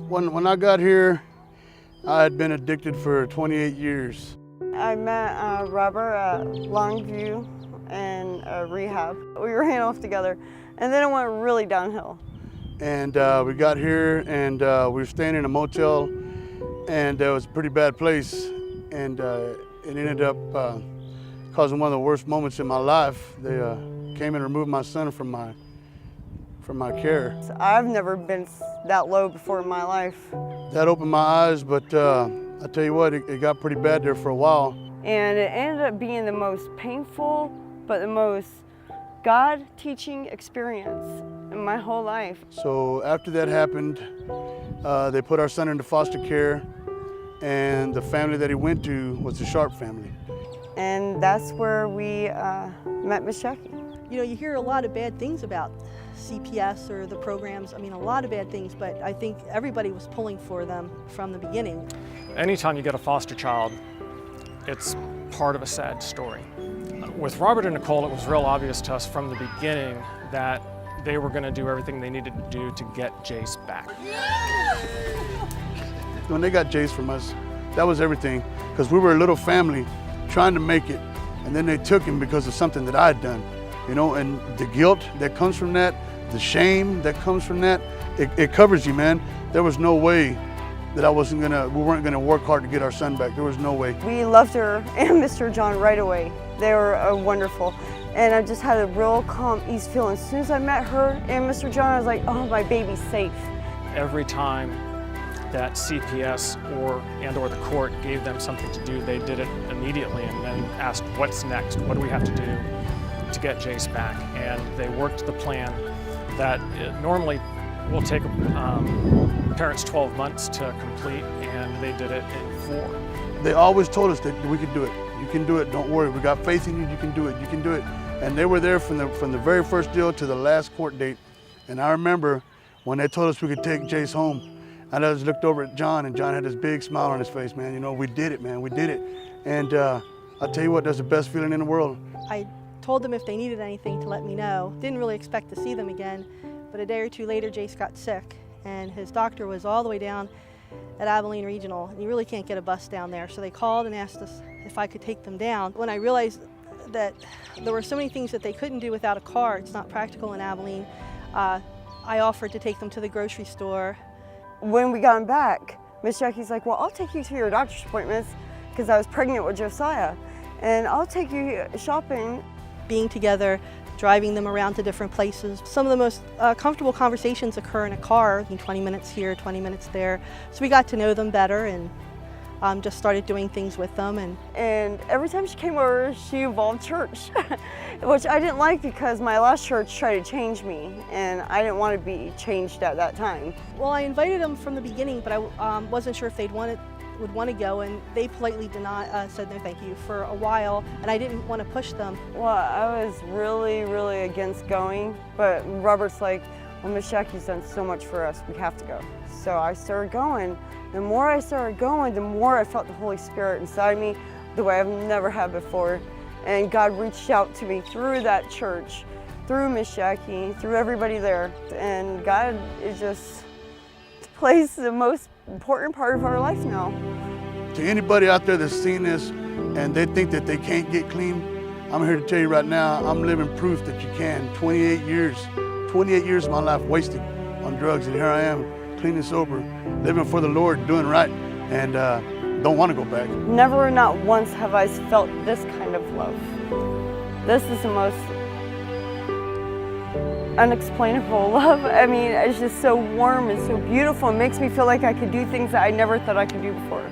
When I got here, I had been addicted for 28 years. I met Robert at Longview and rehab. We ran off together, and then it went really downhill. And we got here, and we were staying in a motel, and it was a pretty bad place. And it ended up causing one of the worst moments in my life. They came and removed my son from my care. I've never been that low before in my life. That opened my eyes, but I tell you what, it got pretty bad there for a while. And it ended up being the most painful, but the most God-teaching experience in my whole life. So after that happened, they put our son into foster care, and the family that he went to was the Sharp family. And that's where we met Miss Jackie. You know, you hear a lot of bad things about CPS or the programs. I mean, a lot of bad things, but I think everybody was pulling for them from the beginning. Anytime you get a foster child, it's part of a sad story. With Robert and Nicole, it was real obvious to us from the beginning that they were going to do everything they needed to do to get Jace back. When they got Jace from us, that was everything, because we were a little family trying to make it, and then they took him because of something that I had done. You know, and the guilt that comes from that, the shame that comes from that, it covers you, man. There was no way that we weren't gonna work hard to get our son back. There was no way. We loved her and Mr. John right away. They were wonderful. And I just had a real calm, ease feeling. As soon as I met her and Mr. John, I was like, oh, my baby's safe. Every time that CPS or the court gave them something to do, they did it immediately and then asked, what's next? What do we have to do to get Jace back? And they worked the plan that normally will take parents 12 months to complete, and they did it in 4. They always told us that we could do it. You can do it, don't worry. We got faith in you, you can do it, you can do it. And they were there from the very first deal to the last court date. And I remember when they told us we could take Jace home, I just looked over at John, and John had this big smile on his face, man. You know, we did it, man, we did it. And I'll tell you what, that's the best feeling in the world. I told them if they needed anything to let me know. Didn't really expect to see them again, but a day or two later, Jace got sick, and his doctor was all the way down at Abilene Regional, and you really can't get a bus down there. So they called and asked us if I could take them down. When I realized that there were so many things that they couldn't do without a car, it's not practical in Abilene, I offered to take them to the grocery store. When we got him back, Miss Jackie's like, well, I'll take you to your doctor's appointments, because I was pregnant with Josiah, and I'll take you shopping. Being together, driving them around to different places. Some of the most comfortable conversations occur in a car, 20 minutes here, 20 minutes there. So we got to know them better and just started doing things with them. And every time she came over, she involved church, which I didn't like because my last church tried to change me, and I didn't want to be changed at that time. Well, I invited them from the beginning, but I wasn't sure if they'd would want to go, and they politely said no thank you for a while, and I didn't want to push them. Well, I was really, really against going, but Robert's like, well, Miss Jackie's done so much for us, we have to go. So I started going. The more I started going, the more I felt the Holy Spirit inside me, the way I've never had before. And God reached out to me through that church, through Miss Jackie, through everybody there. And God is just plays the most important part of our life now. To anybody out there that's seen this and they think that they can't get clean, I'm here to tell you right now, I'm living proof that you can. 28 years of my life wasted on drugs, and here I am, clean and sober, living for the Lord, doing right, and don't want to go back. Never, not once have I felt this kind of love. This is the most unexplainable love. I mean, it's just so warm and so beautiful. It makes me feel like I could do things that I never thought I could do before.